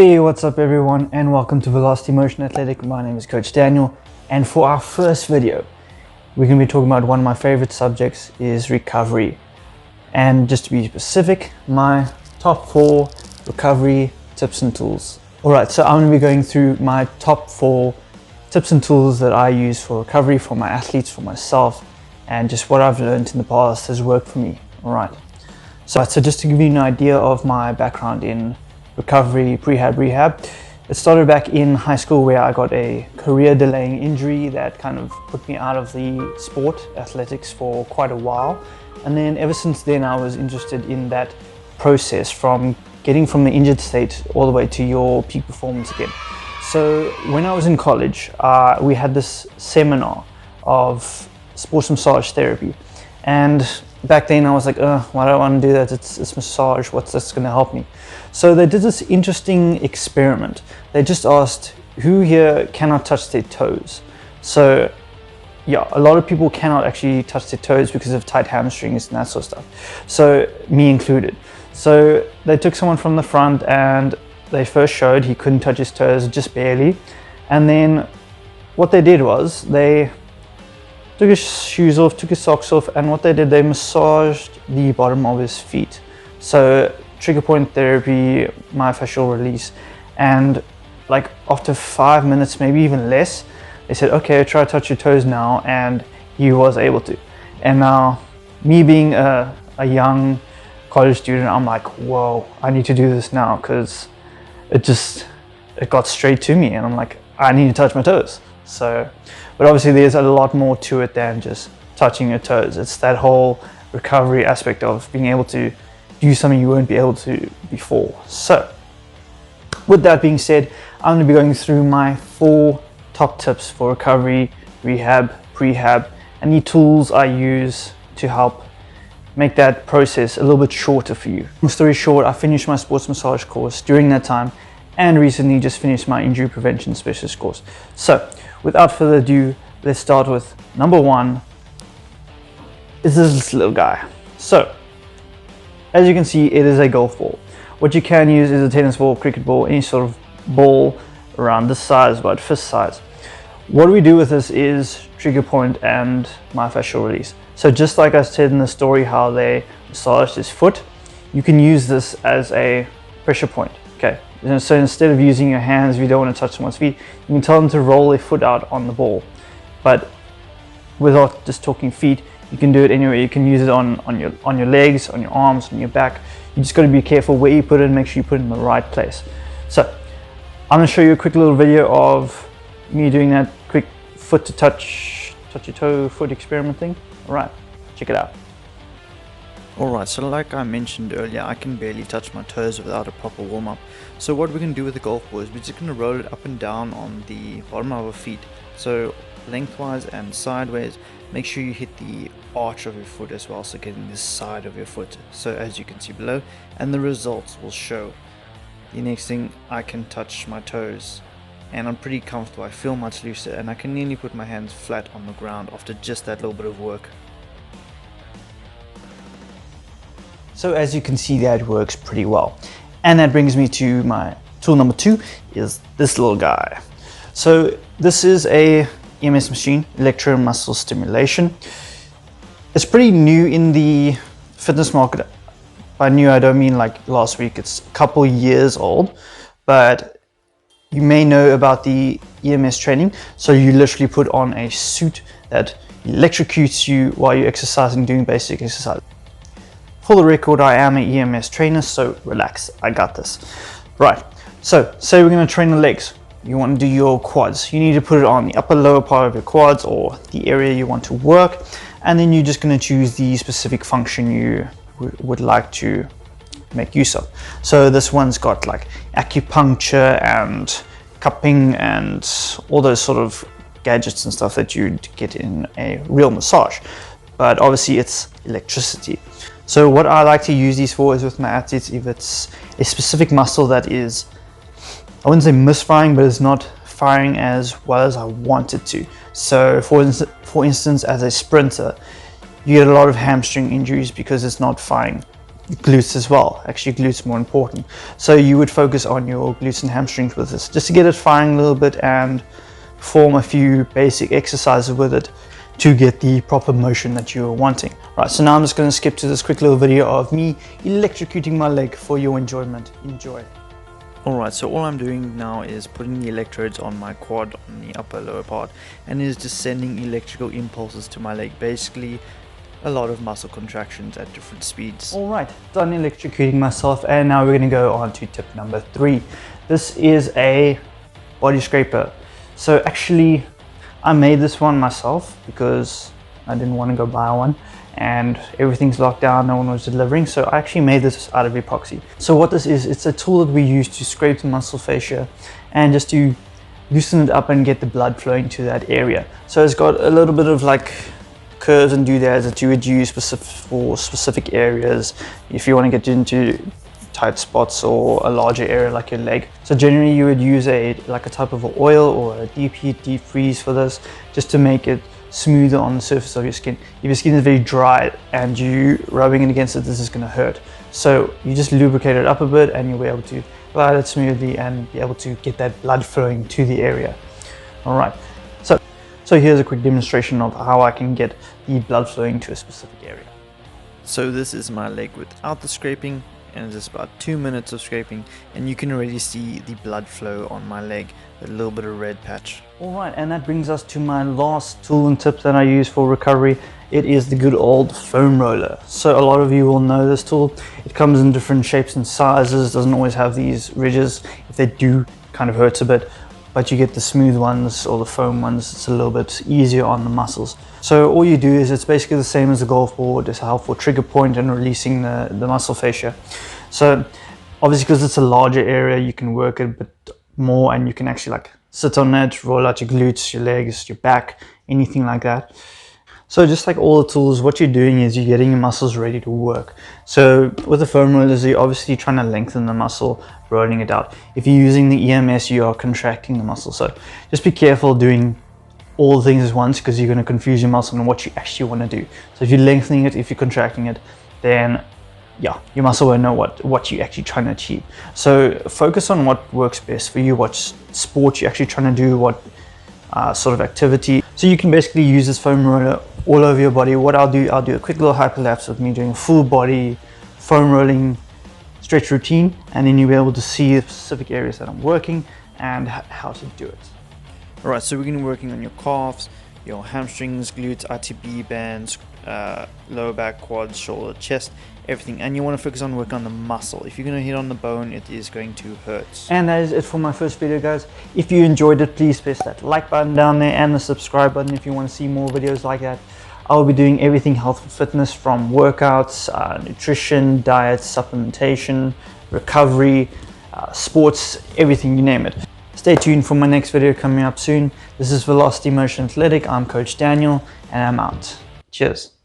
Hey, what's up everyone, and welcome to Velocity Motion Athletic. My name is Coach Daniel, and for our first video, we're going to be talking about one of my favorite subjects is recovery. And just to be specific, my top 4 recovery tips and tools. Alright, so I'm going to be going through my top 4 tips and tools that I use for recovery for my athletes, for myself, and just what I've learned in the past has worked for me. Alright, so just to give you an idea of my background in recovery, rehab. It started back in high school where I got a career delaying injury that kind of put me out of the sport, athletics, for quite a while. And then ever since then I was interested in that process from getting from the injured state all the way to your peak performance again. So when I was in college, we had this seminar of sports massage therapy. And back then I was like, why do I want to do that? It's massage, what's this going to help me? So they did this interesting experiment. They just asked who here cannot touch their toes. So yeah, a lot of people cannot actually touch their toes because of tight hamstrings and that sort of stuff. So me included. So they took someone from the front and they first showed he couldn't touch his toes, just barely. And then what they did was they took his shoes off, took his socks off, and what they did, they massaged the bottom of his feet. So trigger point therapy, myofascial release, and like after 5 minutes, maybe even less, they said, okay, try to touch your toes now, and he was able to. And now, me being a young college student, I'm like, whoa, I need to do this now, because it got straight to me, and I'm like, I need to touch my toes. So, but obviously there's a lot more to it than just touching your toes. It's that whole recovery aspect of being able to do something you won't be able to before. So, with that being said, I'm going to be going through my 4 top tips for recovery, rehab, prehab, and the tools I use to help make that process a little bit shorter for you. Long story short, I finished my sports massage course during that time and recently just finished my injury prevention specialist course. So, without further ado, let's start with number 1 is this little guy. So, as you can see, it is a golf ball. What you can use is a tennis ball, cricket ball, any sort of ball around this size, about fist size. What we do with this is trigger point and myofascial release. So just like I said in the story how they massaged his foot, you can use this as a pressure point. Okay, so instead of using your hands, if you don't want to touch someone's feet, you can tell them to roll their foot out on the ball. But without just talking feet, you can do it anywhere. You can use it on your legs, on your arms, on your back. You just got to be careful where you put it and make sure you put it in the right place. So I'm going to show you a quick little video of me doing that quick foot to touch your toe foot experiment thing. All right, check it out. Alright, so like I mentioned earlier, I can barely touch my toes without a proper warm-up. So what we're going to do with the golf ball is we're just going to roll it up and down on the bottom of our feet. So lengthwise and sideways, make sure you hit the arch of your foot as well, so getting the side of your foot. So as you can see below, and the results will show. The next thing, I can touch my toes. And I'm pretty comfortable, I feel much looser, and I can nearly put my hands flat on the ground after just that little bit of work. So as you can see, that works pretty well. And that brings me to my tool number 2 is this little guy. So this is a EMS Machine, electromuscle stimulation. It's pretty new in the fitness market. By new, I don't mean like last week, it's a couple years old, but you may know about the EMS training. So you literally put on a suit that electrocutes you while you're exercising, doing basic exercise. For the record, I am an EMS trainer, so relax, I got this. Right, so say we're going to train the legs. You want to do your quads. You need to put it on the upper lower part of your quads or the area you want to work, and then you're just going to choose the specific function you would like to make use of. So this one's got like acupuncture and cupping and all those sort of gadgets and stuff that you'd get in a real massage, but obviously it's electricity. So what I like to use these for is with my athletes, if it's a specific muscle that is, I wouldn't say misfiring, but it's not firing as well as I want it to. So for instance, as a sprinter, you get a lot of hamstring injuries because it's not firing glutes as well. Actually, glutes more important. So you would focus on your glutes and hamstrings with this, just to get it firing a little bit and perform a few basic exercises with it to get the proper motion that you're wanting. Right, so now I'm just going to skip to this quick little video of me electrocuting my leg for your enjoyment. Enjoy. Alright, so all I'm doing now is putting the electrodes on my quad, on the upper lower part, and is just sending electrical impulses to my leg. Basically a lot of muscle contractions at different speeds. Alright, done electrocuting myself, and now we're going to go on to tip number 3. This is a body scraper. So actually I made this one myself because I didn't want to go buy one and everything's locked down, no one was delivering, so I actually made this out of epoxy. So what this is, it's a tool that we use to scrape the muscle fascia and just to loosen it up and get the blood flowing to that area. So it's got a little bit of like curves and doodads that you would use for specific areas if you want to get into tight spots or a larger area like your leg. So generally you would use a type of oil or a deep heat, deep freeze for this, just to make it smoother on the surface of your skin. If your skin is very dry and you rubbing it against it, this is going to hurt. So you just lubricate it up a bit and you'll be able to glide it smoothly and be able to get that blood flowing to the area. Alright, so here's a quick demonstration of how I can get the blood flowing to a specific area. So this is my leg without the scraping, and it's just about 2 minutes of scraping, and you can already see the blood flow on my leg, a little bit of red patch. Alright, and that brings us to my last tool and tip that I use for recovery. It is the good old foam roller. So a lot of you will know this tool. It comes in different shapes and sizes, doesn't always have these ridges. If they do, it kind of hurts a bit, but you get the smooth ones or the foam ones. It's a little bit easier on the muscles. So all you do is, it's basically the same as a golf ball, just a helpful trigger point and releasing the muscle fascia. So obviously because it's a larger area, you can work it a bit more and you can actually like sit on it, roll out your glutes, your legs, your back, anything like that. So just like all the tools, what you're doing is you're getting your muscles ready to work. So with the foam rollers, you're obviously trying to lengthen the muscle, rolling it out. If you're using the EMS, you are contracting the muscle. So just be careful doing all things at once, because you're going to confuse your muscle on what you actually want to do. So if you're lengthening it, if you're contracting it, then yeah, your muscle won't know what you're actually trying to achieve. So focus on what works best for you, what sport you're actually trying to do, what sort of activity. So you can basically use this foam roller all over your body. What I'll do a quick little hyperlapse with me doing a full body foam rolling stretch routine, and then you'll be able to see the specific areas that I'm working and how to do it. Alright, so we're going to be working on your calves, your hamstrings, glutes, ITB bands, lower back, quads, shoulder, chest, everything. And you want to focus on work on the muscle. If you're going to hit on the bone, it is going to hurt. And that is it for my first video, guys. If you enjoyed it, please press that like button down there and the subscribe button if you want to see more videos like that. I'll be doing everything health and fitness, from workouts, nutrition, diet, supplementation, recovery, sports, everything, you name it. Stay tuned for my next video coming up soon. This is Velocity Motion Athletic. I'm Coach Daniel and I'm out. Cheers.